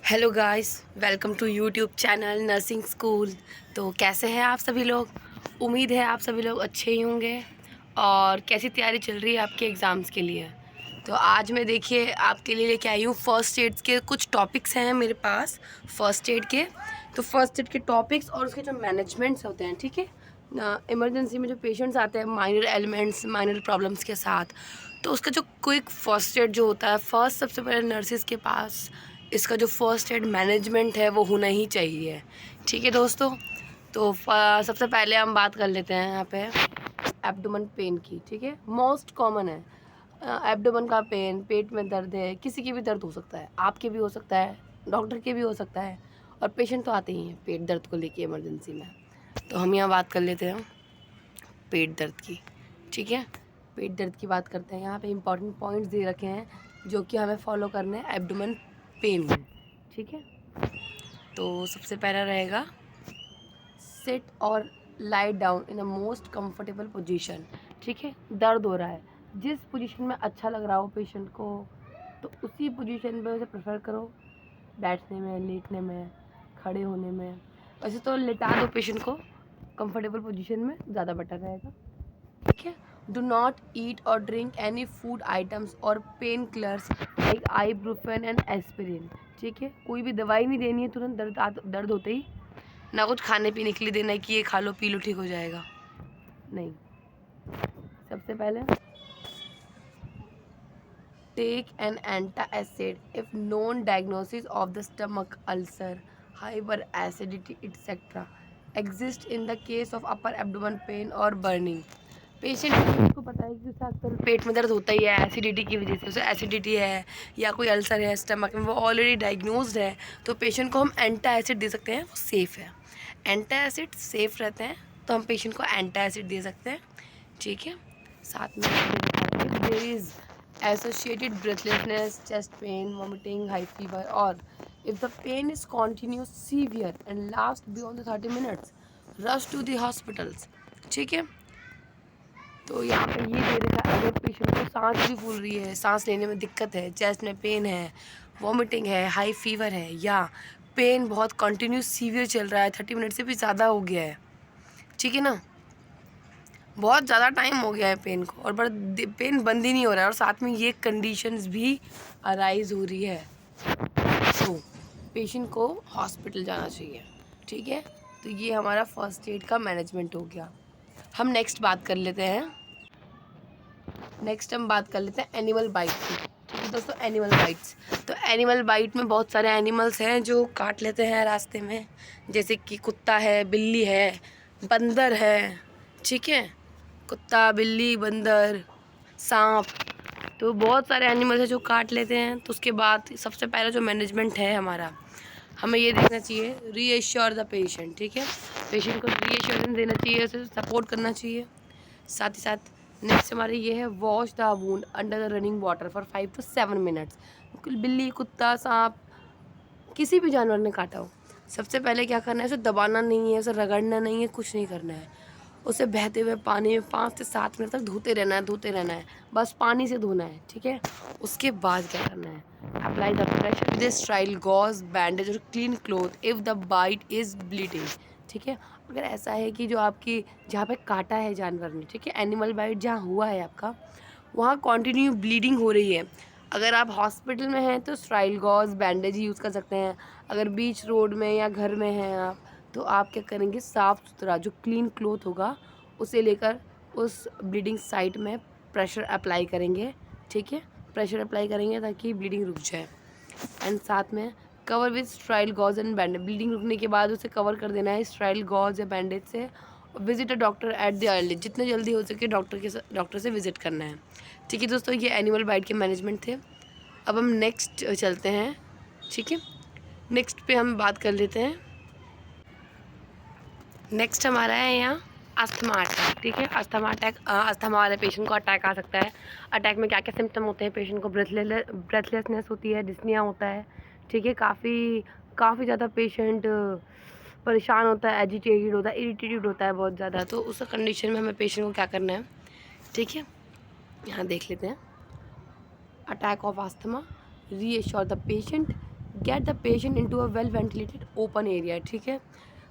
Hello guys, welcome to YouTube channel nursing school. तो कैसे हैं आप सभी लोग। उम्मीद है आप सभी लोग अच्छे ही होंगे। और कैसी तैयारी चल रही है आपके एग्ज़ाम्स के लिए। तो आज मैं देखिए आपके लिए लेके आई हूँ फ़र्स्ट एड्स के कुछ टॉपिक्स हैं मेरे पास फ़र्स्ट एड के। तो फ़र्स्ट एड के टॉपिक्स और उसके जो मैनेजमेंट्स होते हैं, ठीक है ना। इमरजेंसी में जो पेशेंट्स आते हैं माइनर एलिमेंट्स माइनर प्रॉब्लम्स के साथ, तो उसका जो क्विक फ़र्स्ट एड जो होता है, फर्स्ट सबसे पहले नर्सिस के पास इसका जो फर्स्ट एड मैनेजमेंट है वो होना ही चाहिए। ठीक है दोस्तों। तो सबसे पहले हम बात कर लेते हैं यहाँ पे एब्डोमेन पेन की। ठीक है, मोस्ट कॉमन है एब्डोमेन का पेन। पेट में दर्द है, किसी की भी दर्द हो सकता है, आपके भी हो सकता है, डॉक्टर के भी हो सकता है, और पेशेंट तो आते ही हैं पेट दर्द को लेके इमरजेंसी में। तो हम यहाँ बात कर लेते हैं पेट दर्द की। ठीक है, पेट दर्द की बात करते हैं। यहाँ पे इंपॉर्टेंट पॉइंट्स दे रखे हैं जो कि हमें फॉलो करने हैं एब्डोमेन पेन में। ठीक है, तो सबसे पहला रहेगा सिट और lie down in a most comfortable position. ठीक है, दर्द हो रहा है, जिस पोजीशन में अच्छा लग रहा हो पेशेंट को, तो उसी पोजीशन में उसे प्रेफर करो। बैठने में, लेटने में, खड़े होने में। वैसे तो लेटा दो पेशेंट को कंफर्टेबल पोजीशन में, ज़्यादा बेटर रहेगा। ठीक है, डू नॉट ईट और ड्रिंक एनी फूड आइटम्स और painkillers like ibuprofen and aspirin. ठीक है, कोई भी दवाई नहीं देनी है तुरंत दर्द होते ही, ना कुछ खाने पीने के लिए देना है कि ये खा लो पी लो ठीक हो जाएगा, नहीं। सबसे पहले take an antacid if known diagnosis of the stomach ulcer, hyper acidity etcetera exist in the case of upper abdomen pain और बर्निंग। पेशेंट को पता है कि उसे अक्सर पेट में दर्द होता ही है एसिडिटी की वजह से, उसे एसिडिटी है या कोई अल्सर है स्टमक में, वो ऑलरेडी डायग्नोज्ड है, तो पेशेंट को हम एंटासिड दे सकते हैं, वो सेफ़ है। एंटासिड सेफ़ रहते हैं, तो हम पेशेंट को एंटासिड दे सकते हैं। ठीक है, साथ में there is associated breathlessness, chest pain, vomiting, high fever, और if the pain is continuous, severe and last beyond the 30 minutes, rush to the hospitals। ठीक है, तो यहाँ पे ये दे रखा है अगर पेशेंट को सांस भी फूल रही है, सांस लेने में दिक्कत है, चेस्ट में पेन है, वॉमिटिंग है, हाई फीवर है, या पेन बहुत कंटिन्यूस सीवियर चल रहा है, 30 मिनट से भी ज़्यादा हो गया है, ठीक है ना, बहुत ज़्यादा टाइम हो गया है पेन को, और पेन बंद ही नहीं हो रहा है, और साथ में ये कंडीशंस भी अराइज हो रही है, तो पेशेंट को हॉस्पिटल जाना चाहिए। ठीक है, तो ये हमारा फर्स्ट एड का मैनेजमेंट हो गया। हम नेक्स्ट बात कर लेते हैं एनिमल बाइट की। ठीक है दोस्तों, एनिमल बाइट्स। तो एनिमल बाइट में बहुत सारे एनिमल्स हैं जो काट लेते हैं रास्ते में, जैसे कि कुत्ता है, बिल्ली है, बंदर है। ठीक है, कुत्ता, बिल्ली, बंदर, सांप, तो बहुत सारे एनिमल्स हैं जो काट लेते हैं। तो उसके बाद सबसे पहला जो मैनेजमेंट है हमारा, हमें ये देखना चाहिए रीएश्योर द पेशेंट। ठीक है, पेशेंट को रीएश्योरेंस देना चाहिए, उसे सपोर्ट करना चाहिए। साथ ही साथ नेक्स्ट हमारे ये है wash the wound under the running water for 5 to 7 minutes. बिल्ली, कुत्ता, सांप, किसी भी जानवर ने काटा हो, सबसे पहले क्या करना है, उसे दबाना नहीं है, उसे रगड़ना नहीं है, कुछ नहीं करना है, उसे बहते हुए पानी में 5 से 7 मिनट तक धोते रहना है, बस पानी से धोना है। ठीक है, उसके बाद क्या करना है, apply the pressure with sterile gauze bandage और clean cloth if the bite is bleeding. ठीक है, अगर ऐसा है कि जो आपकी जहाँ पे काटा है जानवर ने, ठीक है, एनिमल बाइट जहाँ हुआ है आपका, वहाँ कॉन्टीन्यू ब्लीडिंग हो रही है, अगर आप हॉस्पिटल में हैं तो स्टाइल गॉज बैंडेज यूज़ कर सकते हैं। अगर बीच रोड में या घर में हैं आप, तो आप क्या करेंगे, साफ़ सुथरा जो क्लीन क्लोथ होगा उसे लेकर उस ब्लीडिंग साइट में प्रेशर अप्लाई करेंगे। ठीक है, प्रेशर अप्लाई करेंगे ताकि ब्लीडिंग रुक जाए। एंड साथ में cover with sterile gauze and bandage, bleeding रुकने के बाद उसे कवर कर देना है स्ट्राइल गॉज या बैंडेज से। Visit a doctor at the early, जितने जल्दी हो सके डॉक्टर से विजिट करना है। ठीक है दोस्तों, ये एनिमल बाइट के मैनेजमेंट थे। अब हम नेक्स्ट चलते हैं। ठीक है, नेक्स्ट पे हम बात कर लेते हैं। नेक्स्ट हमारा है यहाँ अस्थमा अटैक। ठीक है, अस्थमा वाले पेशेंट को अटैक आ सकता है। अटैक में क्या क्या सिम्टम होते हैं, पेशेंट को ब्रेथलेसनेस होती है, डिस्निया होता है। ठीक है, काफ़ी ज़्यादा पेशेंट परेशान होता है, एजिटेटेड होता है, इरिटेटेड होता है बहुत ज़्यादा। तो उस कंडीशन में हमें पेशेंट को क्या करना है, ठीक है, यहाँ देख लेते हैं। Attack of asthma, reassure the patient, get the patient into a well ventilated open area, ठीक है।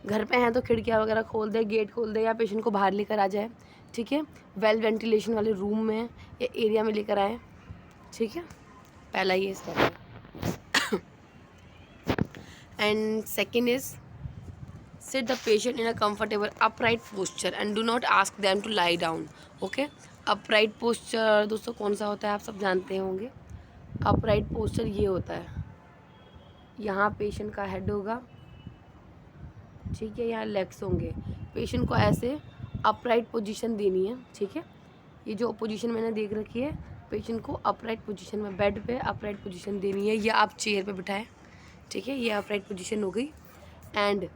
घर पे हैं तो खिड़कियाँ वगैरह खोल दे, गेट खोल दे, या पेशेंट को बाहर लेकर आ जाए, ठीक है। वेल वेंटिलेशन वाले रूम में या एरिया में लेकर आए, ठीक है। पहला ये स्टेप है। And second is sit the patient in a comfortable upright posture and do not ask them to lie down, okay। upright posture दोस्तों कौन सा होता है आप सब जानते होंगे। upright posture ये होता है, यहाँ पेशेंट का हेड होगा, ठीक है, यहाँ लेग्स होंगे, पेशेंट को ऐसे अपराइट पोजीशन देनी है, ठीक है। ये जो पोजीशन मैंने देख रखी है, पेशेंट को अपराइट पोजीशन में बेड पे अपराइट पोजीशन देनी है, या आप चेयर पे बिठाएं, ठीक है। ये अपराइट पोजीशन हो गई। And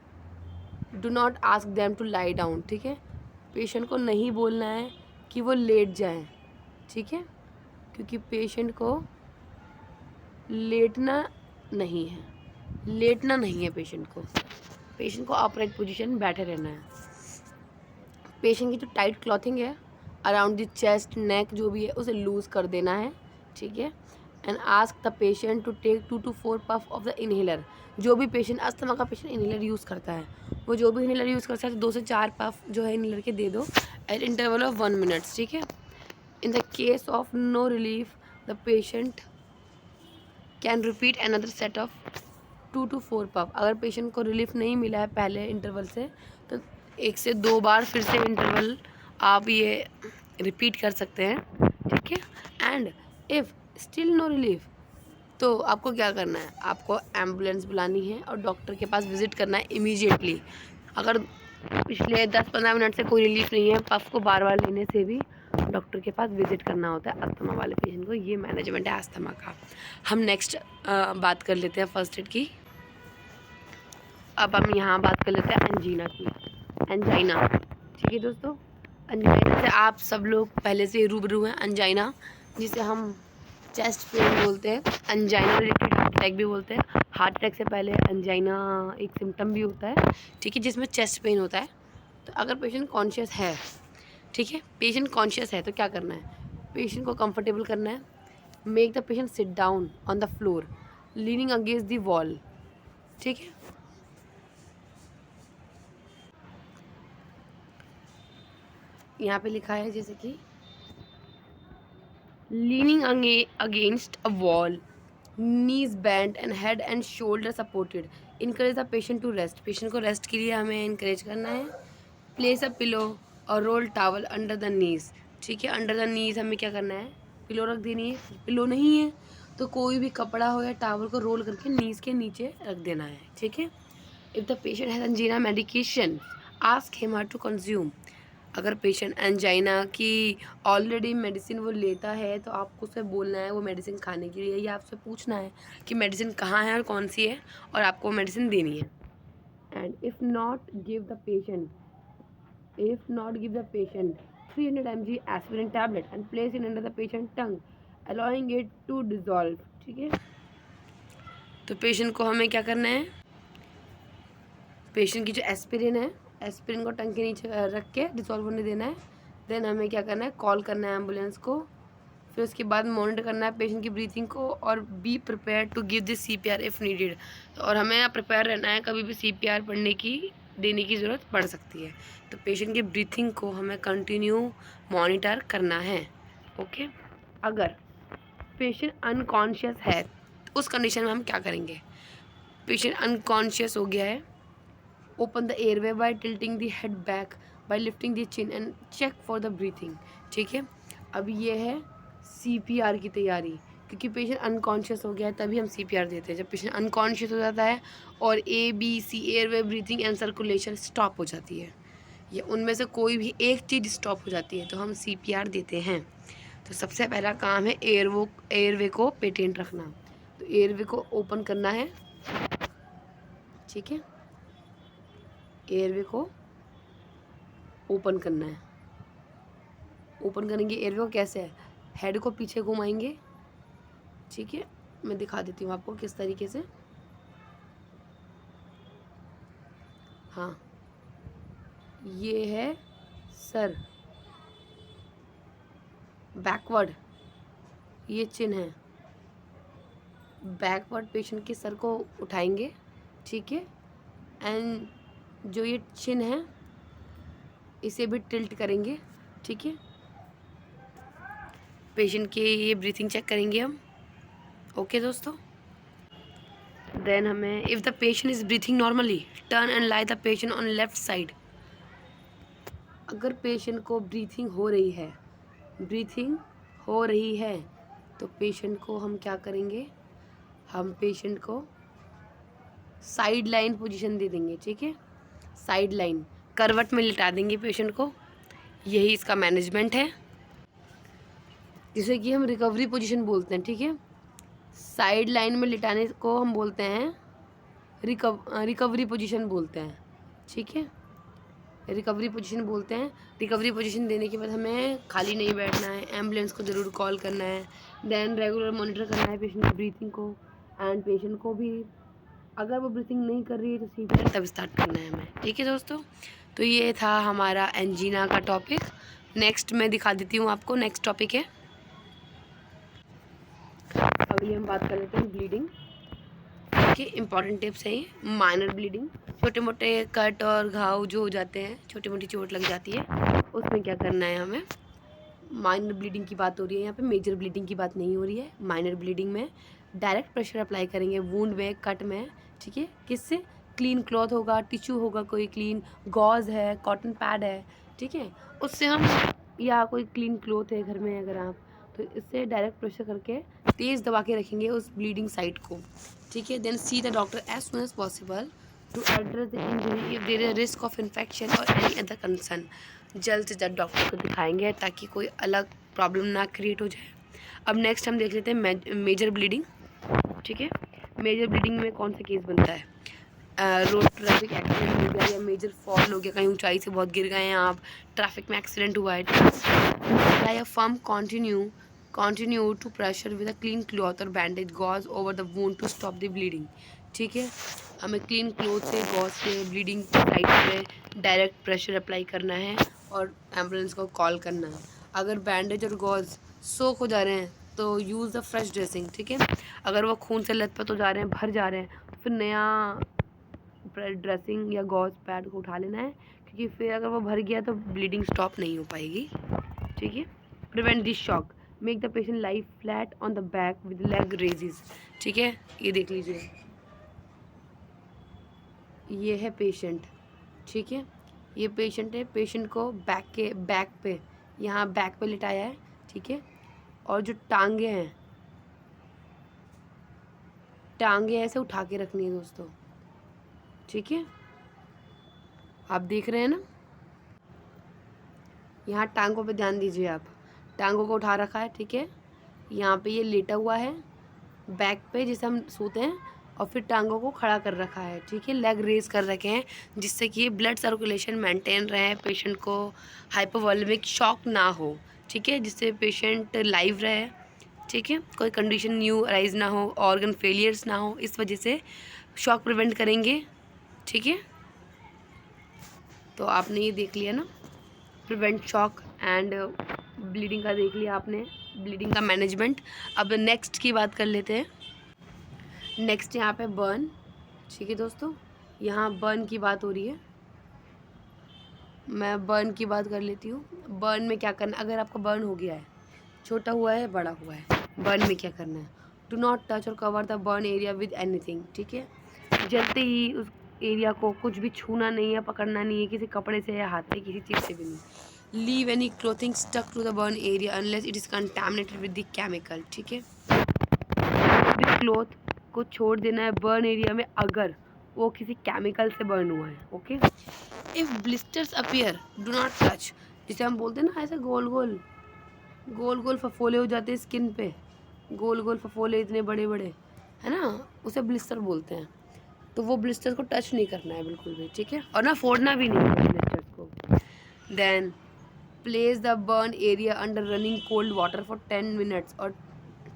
do not ask them to lie down, ठीक है। पेशेंट को नहीं बोलना है कि वो लेट जाएं, ठीक है, क्योंकि पेशेंट को लेटना नहीं है, लेटना नहीं है पेशेंट को अपराइट पोजीशन बैठे रहना है। पेशेंट की जो टाइट क्लॉथिंग है अराउंड द चेस्ट नेक जो भी है उसे लूज़ कर देना है, ठीक है। And ask the patient to take 2 to 4 puff of the inhaler. जो भी पेशेंट अस्थमा का पेशेंट इनहेलर यूज़ करता है, वो जो भी इनहेलर यूज़ करता है 2 से 4 पफ जो है इनहेलर के दे दो एट इंटरवल ऑफ 1 मिनट्स, ठीक है। In the case of no relief the patient can repeat another set of 2 to 4 puff. अगर पेशेंट को रिलीफ नहीं मिला है पहले इंटरवल से तो 1 से 2 बार फिर से इंटरवल आप ये रिपीट कर सकते हैं, ठीक है। And if still no relief तो आपको क्या करना है, आपको एम्बुलेंस बुलानी है और डॉक्टर के पास विज़िट करना है इमीडिएटली। अगर पिछले 10-15 मिनट से कोई रिलीफ नहीं है, पफ को बार बार लेने से भी डॉक्टर के पास विज़िट करना होता है अस्थमा वाले पेशेंट को। ये मैनेजमेंट है अस्थमा का। हम नेक्स्ट बात कर लेते हैं फर्स्ट एड की। अब हम यहाँ बात कर लेते हैं एंजीना की। एंजाइना, ठीक है दोस्तों, एंजाइना से आप सब लोग पहले से रूबरू हैं। एंजाइना जिसे हम चेस्ट पेन बोलते हैं, एंजाइना रिलेटेड हार्ट अटैक भी बोलते हैं। हार्ट अटैक से पहले एंजाइना एक सिम्टम भी होता है, ठीक है, जिसमें चेस्ट पेन होता है। तो अगर पेशेंट कॉन्शियस है, ठीक है, पेशेंट कॉन्शियस है तो क्या करना है, पेशेंट को कंफर्टेबल करना है। Make the patient sit down on the floor leaning against the wall, ठीक है। यहाँ पे लिखा है जैसे कि leaning against a wall, knees bent and head and shoulder supported, encourage the patient to rest। Patient को रेस्ट के लिए हमें इनकरेज करना है। प्लेस अ पिलो और roll towel under the knees, ठीक है। अंडर द नीज हमें क्या करना है, पिलो रख देनी है। पिलो नहीं है तो कोई भी कपड़ा हो या टावल को रोल करके नीज के नीचे रख देना है, ठीक है। If the patient has angina medication ask him to consume. अगर पेशेंट एंजाइना की ऑलरेडी मेडिसिन वो लेता है तो आपको उससे बोलना है वो मेडिसिन खाने के लिए, या आपसे पूछना है कि मेडिसिन कहाँ है और कौन सी है और आपको मेडिसिन देनी है। And if not give the patient 300 mg aspirin tablet and place in under the patient tongue allowing it to dissolve, ठीक है। तो पेशेंट को हमें क्या करना है, पेशेंट की जो एस्पिरिन है, एस्पिरिन को टंग के नीचे रख के डिसॉल्व होने देना है। देन हमें क्या करना है, कॉल करना है एम्बुलेंस को। फिर उसके बाद मॉनिटर करना है पेशेंट की ब्रीथिंग को और be prepare to give this CPR if needed. और हमें प्रिपेयर रहना है, कभी भी CPR देने की ज़रूरत पड़ सकती है। तो पेशेंट की ब्रीथिंग को हमें कंटिन्यू मॉनिटर करना है, ओके। अगर पेशेंट अनकॉन्शियस है तो उस कंडीशन में हम क्या करेंगे, पेशेंट अनकॉन्शियस हो गया है, open the airway by tilting the head back by lifting the chin and check for the breathing, ठीक है। अब ये है CPR की तैयारी, क्योंकि पेशेंट अनकॉन्शियस हो गया है तभी हम CPR देते हैं। जब पेशेंट अनकॉन्शियस हो जाता है और ABC airway breathing and circulation stop हो जाती है, या उनमें से कोई भी एक चीज़ स्टॉप हो जाती है तो हम CPR देते हैं। तो सबसे पहला काम है एयरवे को पेटेंट रखना। तो एयरवे को ओपन करना है, ठीक है, एयरवे को ओपन करना है। ओपन करेंगे एयरवे को कैसे है, हेड को पीछे घुमाएंगे, ठीक है। मैं दिखा देती हूँ आपको किस तरीके से। हाँ, ये है सर, बैकवर्ड ये चिन है, बैकवर्ड पेशेंट के सर को उठाएंगे, ठीक है। एंड जो ये चिन है इसे भी टिल्ट करेंगे, ठीक है। पेशेंट के ये ब्रीथिंग चेक करेंगे हम। ओके दोस्तों। देन हमें if the patient is breathing normally turn and lie the patient on left side. अगर पेशेंट को ब्रीथिंग हो रही है तो पेशेंट को हम क्या करेंगे, हम पेशेंट को साइड लाइन पोजीशन दे देंगे, ठीक है। साइड लाइन करवट में लिटा देंगे पेशेंट को। यही इसका मैनेजमेंट है, जिसे कि हम रिकवरी पोजीशन बोलते हैं, ठीक है। साइड लाइन में लिटाने को हम बोलते हैं रिकवरी पोजीशन बोलते हैं, ठीक है। रिकवरी पोजीशन बोलते हैं। रिकवरी पोजीशन देने के बाद हमें खाली नहीं बैठना है, एम्बुलेंस को ज़रूर कॉल करना है। देन रेगुलर मॉनिटर करना है पेशेंट की ब्रीथिंग को, एंड पेशेंट को भी अगर वो ब्रीथिंग नहीं कर रही है तो CPR तब स्टार्ट करना है हमें, ठीक है दोस्तों। तो ये था हमारा एंजीना का टॉपिक। नेक्स्ट मैं दिखा देती हूँ आपको, नेक्स्ट टॉपिक है। अभी हम बात कर लेते हैं ब्लीडिंग के इम्पॉर्टेंट टिप्स हैं ये। माइनर ब्लीडिंग, छोटे मोटे कट और घाव जो हो जाते हैं, छोटी मोटी चोट लग जाती है, उसमें क्या करना है हमें। माइनर ब्लीडिंग की बात हो रही है यहाँ पे, मेजर ब्लीडिंग की बात नहीं हो रही है। माइनर ब्लीडिंग में डायरेक्ट प्रेशर अप्लाई करेंगे वूंड में, कट में, ठीक है। किससे? क्लीन क्लॉथ होगा, टिश्यू होगा, कोई क्लीन गॉज है, कॉटन पैड है, ठीक है, उससे हम, या कोई क्लीन क्लॉथ है घर में अगर आप, तो इससे डायरेक्ट प्रेशर करके तेज़ दबा के रखेंगे उस ब्लीडिंग साइट को, ठीक है। Then see the doctor as soon as possible to address the injury if there is risk of infection और एनी अदर कंसर्न। जल्द से जल्द डॉक्टर को दिखाएंगे ताकि कोई अलग प्रॉब्लम ना क्रिएट हो जाए। अब नेक्स्ट हम देख लेते हैं मेजर ब्लीडिंग, ठीक है। मेजर ब्लीडिंग में कौन सा केस बनता है? रोड ट्रैफिक एक्सीडेंट हो गया, या मेजर फॉल हो गया, कहीं ऊंचाई से बहुत गिर गए हैं आप, ट्रैफिक में एक्सीडेंट हुआ है, apply a firm continue to pressure with a clean cloth और bandage gauze over the wound to stop the bleeding, ठीक है। हमें क्लीन क्लॉथ से गॉज से ब्लीडिंग साइड पे डायरेक्ट प्रेशर अप्लाई करना है और एम्बुलेंस को कॉल करना है। अगर बैंडेज और गॉज सोक हो जा रहे हैं तो यूज़ द फ्रेश ड्रेसिंग, ठीक है। अगर वो खून से लथपथ हो जा रहे हैं, भर जा रहे हैं, तो फिर नया ड्रेसिंग या गॉज पैड को उठा लेना है, क्योंकि फिर अगर वो भर गया तो ब्लीडिंग स्टॉप नहीं हो पाएगी, ठीक है। Prevent this shock, make the patient lie flat on the back with leg raises, ठीक है। ये देख लीजिए, ये है पेशेंट, ठीक है। ये पेशेंट है, पेशेंट को बैक पे यहाँ बैक पे लिटाया है, ठीक है। और जो टांगे हैं, टांगे ऐसे उठा के रखनी है दोस्तों, ठीक है। आप देख रहे हैं ना, यहाँ टांगों पे ध्यान दीजिए आप। टांगों को उठा रखा है, ठीक है। यहाँ पे ये लेटा हुआ है बैक पे जैसे हम सोते हैं, और फिर टांगों को खड़ा कर रखा है, ठीक है। लेग रेज कर रखे हैं जिससे कि ब्लड सर्कुलेशन मेंटेन रहे, पेशेंट को हाइपोवॉलेमिक शॉक ना हो, ठीक है, जिससे पेशेंट लाइव रहे, ठीक है। कोई कंडीशन न्यू अराइज ना हो, ऑर्गन फेलियर्स ना हो, इस वजह से शॉक प्रिवेंट करेंगे, ठीक है। तो आपने ये देख लिया ना, प्रिवेंट शॉक एंड ब्लीडिंग का देख लिया आपने, ब्लीडिंग का मैनेजमेंट। अब नेक्स्ट की बात कर लेते हैं। नेक्स्ट यहाँ पे बर्न, ठीक है दोस्तों। यहाँ बर्न की बात हो रही है, मैं बर्न की बात कर लेती हूँ। बर्न में क्या करना, अगर आपका बर्न हो गया है, छोटा हुआ है, बड़ा हुआ है, बर्न में क्या करना है? डू नॉट टच और cover the burn area with anything, ठीक है। जलते ही उस एरिया को कुछ भी छूना नहीं है, पकड़ना नहीं है, किसी कपड़े से या हाथ से, किसी चीज़ से भी नहीं। Leave any clothing stuck to the burn area unless it is contaminated with the chemical, ठीक है। विद क्लोथ को छोड़ देना है बर्न एरिया में अगर वो किसी केमिकल से बर्न हुआ है, okay. If blisters appear do not touch, जिसे हम बोलते हैं ना ऐसे गोल गोल फफोले हो जाते हैं स्किन पे, गोल गोल फफोले इतने बड़े बड़े, है ना, उसे ब्लिस्टर बोलते हैं। तो वो ब्लिस्टर्स को टच नहीं करना है बिल्कुल भी, ठीक है, और ना फोड़ना भी नहीं है ब्लिस्टर्स को। Then place the burn area under running cold water for 10 minutes और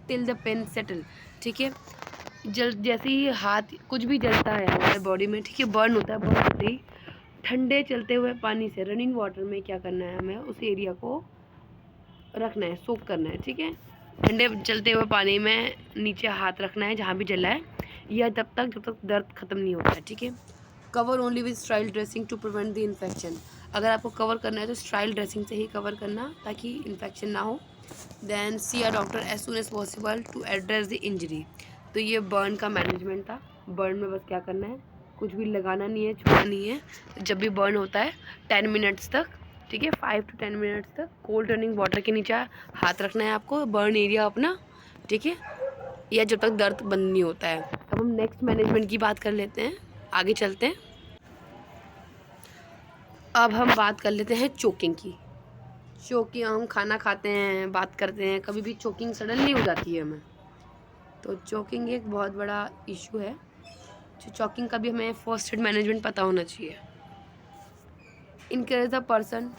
टिल द पेन सेटल, ठीक है। जैसे ही हाथ कुछ भी जलता है हमारे बॉडी में, ठीक है, बर्न होता है, बर्न होते ही ठंडे चलते हुए पानी से रनिंग वाटर में क्या करना है, हमें उस एरिया को रखना है, सोक करना है, ठीक है। ठंडे चलते हुए पानी में नीचे हाथ रखना है जहाँ भी जला है, या जब तक दर्द ख़त्म नहीं होता है, ठीक है। Cover only with sterile dressing to prevent the infection. अगर आपको कवर करना है तो स्टाइल ड्रेसिंग से ही कवर करना ताकि इन्फेक्शन ना हो। Then see a doctor as soon as possible to address the injury. तो ये बर्न का मैनेजमेंट था। बर्न में बस क्या करना है, कुछ भी लगाना नहीं है, छूना नहीं है। जब भी बर्न होता है 10 मिनट्स तक, ठीक है, 5 to 10 मिनट्स तक कोल्ड रनिंग वाटर के नीचे हाथ रखना है आपको, बर्न एरिया अपना, ठीक है, या जब तक दर्द बंद नहीं होता है। अब हम नेक्स्ट मैनेजमेंट की बात कर लेते हैं, आगे चलते हैं। अब हम बात कर लेते हैं चोकिंग की। चोकिंग, हम खाना खाते हैं, बात करते हैं, कभी भी चोकिंग सडनली हो जाती है हमें, तो चोकिंग एक बहुत बड़ा इशू है। जो चोकिंग का भी हमें फर्स्ट एड मैनेजमेंट पता होना चाहिए। Encourage the person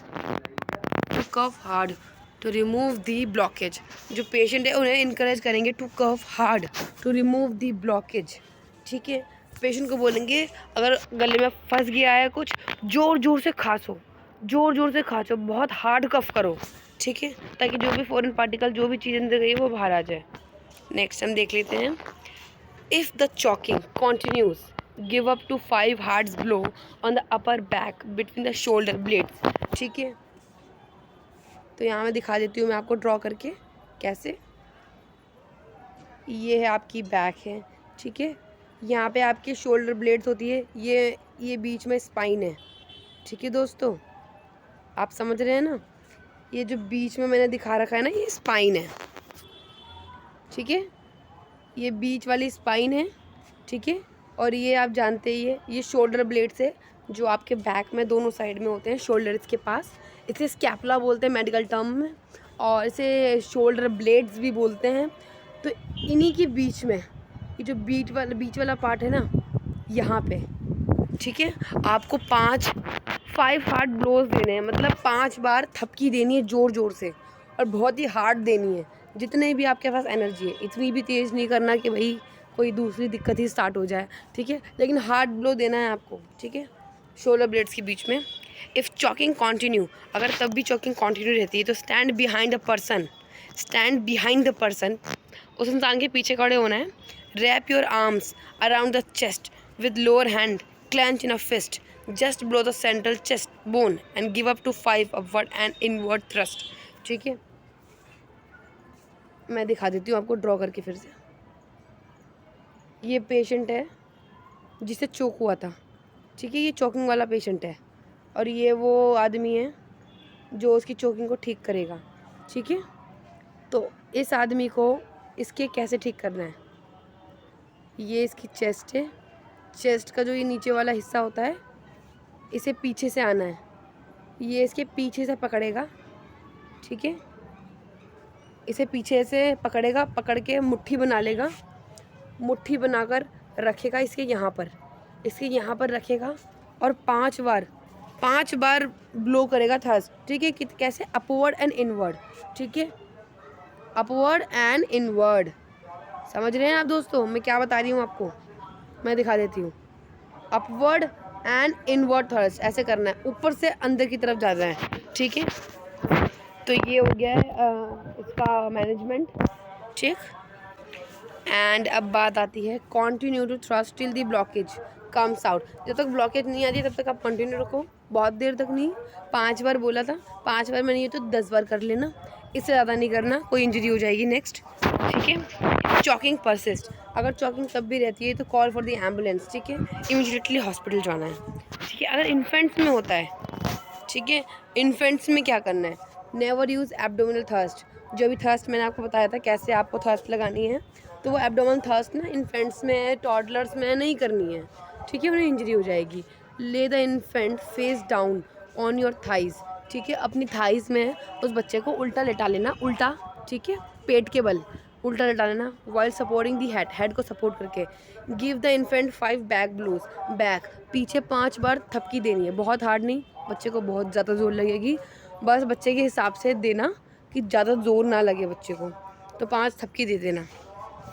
to cough hard to remove the blockage. जो पेशेंट है उन्हें इनकरेज करेंगे to cough hard to remove the blockage, ठीक है। पेशेंट को बोलेंगे अगर गले में फंस गया है कुछ, ज़ोर ज़ोर से खांसो, ज़ोर ज़ोर से खांसो, बहुत हार्ड कफ करो, ठीक है, ताकि जो भी फॉरेन पार्टिकल, जो भी चीज़ अंदर गई है वो बाहर आ जाए। नेक्स्ट हम देख लेते हैं। If the choking continues give up to 5 hard blow on the upper back between the shoulder blades, ठीक है। तो यहाँ मैं दिखा देती हूँ मैं आपको ड्रॉ करके कैसे। ये है आपकी बैक है, ठीक है। यहाँ पे आपकी शोल्डर ब्लेड्स होती है, ये बीच में स्पाइन है, ठीक है दोस्तों, आप समझ रहे हैं ना। ये जो बीच में मैंने दिखा रखा है ना, ये स्पाइन है, ठीक है, ये बीच वाली स्पाइन है, ठीक है। और ये आप जानते ही है, ये शोल्डर ब्लेड्स है जो आपके बैक में दोनों साइड में होते हैं, शोल्डर्स के पास। इसे स्कैपुला बोलते हैं मेडिकल टर्म में, और इसे शोल्डर ब्लेड्स भी बोलते हैं। तो इन्हीं के बीच में ये जो बीच वाला पार्ट है ना, यहाँ पे, ठीक है, आपको 5 हार्ड ब्लोज देने हैं, मतलब 5 बार थपकी देनी है ज़ोर ज़ोर से, और बहुत ही हार्ड देनी है, जितने भी आपके पास एनर्जी है। इतनी भी तेज़ नहीं करना कि भाई कोई दूसरी दिक्कत ही स्टार्ट हो जाए, ठीक है, लेकिन हार्ड ब्लो देना है आपको, ठीक है, शोल्डर ब्लेड्स के बीच में। इफ़ चॉकिंग कॉन्टिन्यू, अगर तब भी चॉकिंग कॉन्टिन्यू रहती है तो स्टैंड बिहाइंड द पर्सन, उस इंसान के पीछे खड़े होना है। Wrap your arms around the chest with lower hand clench in a fist just below the central chest bone and give up to 5 upward and inward thrust, ठीक है। मैं दिखा देती हूँ आपको ड्रॉ करके फिर से। ये पेशेंट है जिसे चोक हुआ था, ठीक है, ये चोकिंग वाला पेशेंट है, और ये वो आदमी है जो उसकी चोकिंग को ठीक करेगा, ठीक है। तो इस आदमी को इसके कैसे ठीक करना है, ये इसकी चेस्ट है, चेस्ट का जो ये नीचे वाला हिस्सा होता है, इसे पीछे से आना है, ये इसके पीछे से पकड़ेगा, ठीक है, इसे पीछे से पकड़ेगा, पकड़ के मुट्ठी बना लेगा, मुट्ठी बनाकर रखेगा इसके यहाँ पर रखेगा, और 5 बार ब्लो करेगा थर्स्ट, ठीक है। कैसे, अपवर्ड एंड इनवर्ड, ठीक है, अपवर्ड एंड इनवर्ड। समझ रहे हैं आप दोस्तों मैं क्या बता रही हूँ आपको, मैं दिखा देती हूँ। अपवर्ड एंड इनवर्ड थर्स्ट ऐसे करना है, ऊपर से अंदर की तरफ जाना है, ठीक है। तो ये हो गया है इसका मैनेजमेंट, ठीक। एंड अब बात आती है continue to thrust till the blockage comes out. जब तक ब्लॉकेज नहीं आती तब तक आप कंटिन्यू रखो, बहुत देर तक नहीं। 5 बार बोला था, 5 बार में नहीं है तो 10 बार कर लेना, इससे ज़्यादा नहीं करना, कोई इंजरी हो जाएगी। नेक्स्ट, ठीक है। चॉकिंग परसिस्ट, अगर चॉकिंग तब भी रहती है तो कॉल फॉर द एम्बुलेंस, ठीक है, इमीडिएटली हॉस्पिटल जाना है, ठीक है। अगर इन्फेंट्स में होता है, ठीक है, इन्फेंट्स में क्या करना है, नेवर यूज़ एब्डोमिनल थर्स्ट। जो भी थर्स्ट मैंने आपको बताया था कैसे आपको थर्स्ट लगानी है, तो वो एब्डोमिनल थर्स्ट ना इन्फेंट्स में, टॉडलर्स में नहीं करनी है, ठीक है, उन्हें इंजरी हो जाएगी। ले the infant face down on your thighs, ठीक है, अपनी थाइज़ में उस बच्चे को उल्टा लेटा लेना, उल्टा, ठीक है, पेट के बल उल्टा लेटा लेना, वाइल सपोर्टिंग दी हेड को सपोर्ट करके। Give the infant 5 back blows, back पीछे 5 बार थपकी देनी है, बहुत हार्ड नहीं, बच्चे को बहुत ज़्यादा ज़ोर लगेगी, बस बच्चे के हिसाब से देना कि ज़्यादा ज़ोर ना लगे बच्चे को, तो 5 थपकी दे देना,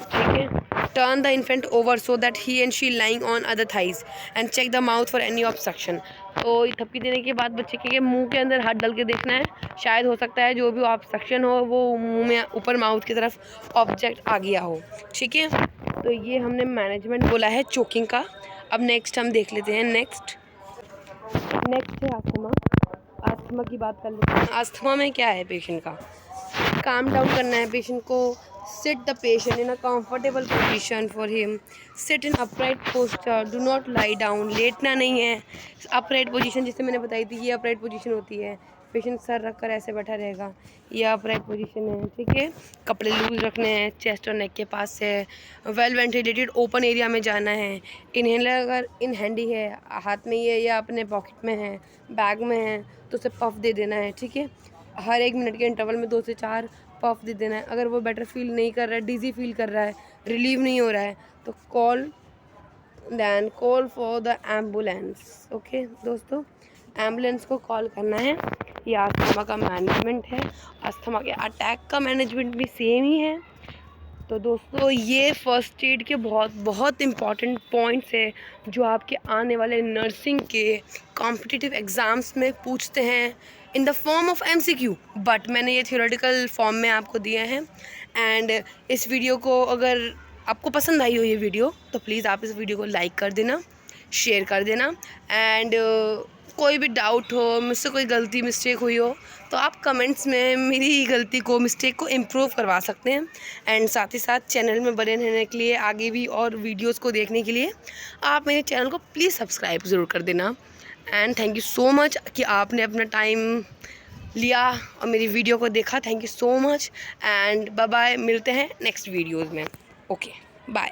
ठीक है। Turn the infant over so that he and she lying on other thighs and check the mouth for any obstruction. तो ये थप्पी देने के बाद बच्चे के मुंह के अंदर हाथ डाल के देखना है, शायद हो सकता है जो भी ऑब्स्ट्रक्शन हो वो मुंह में ऊपर माउथ की तरफ ऑब्जेक्ट आ गया हो। ठीक है, तो ये हमने मैनेजमेंट बोला है चोकिंग का। अब नेक्स्ट हम देख लेते हैं। नेक्स्ट है अस्थमा। अस्थमा की बात कर लेते हैं। अस्थमा में क्या है पेशेंट का, काम डाउन करना है पेशेंट को। Sit the patient in a comfortable position for him. Sit in upright posture, do not lie down. लेटना नहीं है। अपराइट पोजीशन जिसे मैंने बताई थी, ये अपराइट पोजीशन होती है। पेशेंट सर रख कर ऐसे बैठा रहेगा, ये अपराइट पोजीशन है। ठीक है, कपड़े लूज रखने हैं, चेस्ट और नेक के पास है। वेल वेंटिलेटेड ओपन एरिया में जाना है। इनहेलर अगर इन हैंडी है, हाथ में ही है या अपने पॉकेट में है, बैग में है, तो उसे पफ दे देना है। ठीक है, हर 1 मिनट के इंटरवल में 2 से 4 पफ दे देना है। अगर वो बेटर फील नहीं कर रहा है, डिज़ी फील कर रहा है, रिलीव नहीं हो रहा है, तो call for the ambulance. Okay दोस्तों, एम्बुलेंस को कॉल करना है। ये अस्थमा का मैनेजमेंट है। अस्थमा के अटैक का मैनेजमेंट भी सेम ही है। तो दोस्तों, ये फर्स्ट एड के बहुत बहुत इम्पॉर्टेंट पॉइंट्स है जो आपके आने वाले नर्सिंग के कॉम्पिटिटिव एग्ज़ाम्स में पूछते हैं in the form of MCQ, but मैंने ये थियोरेटिकल फॉर्म में आपको दिए हैं। एंड इस वीडियो को अगर आपको पसंद आई हो ये वीडियो, तो प्लीज़ आप इस वीडियो को लाइक कर देना, शेयर कर देना। एंड कोई भी डाउट हो, मुझसे कोई गलती मिस्टेक हुई हो, तो आप कमेंट्स में मेरी गलती को, मिस्टेक को इम्प्रूव करवा सकते हैं। एंड साथ ही साथ चैनल में बने रहने के लिए, आगे भी और वीडियोस को देखने के लिए आप मेरे चैनल को प्लीज़ सब्सक्राइब ज़रूर कर देना। And thank you so much कि आपने अपना टाइम लिया और मेरी वीडियो को देखा। Thank you so much and bye bye. मिलते हैं नेक्स्ट वीडियोज़ में। Okay bye.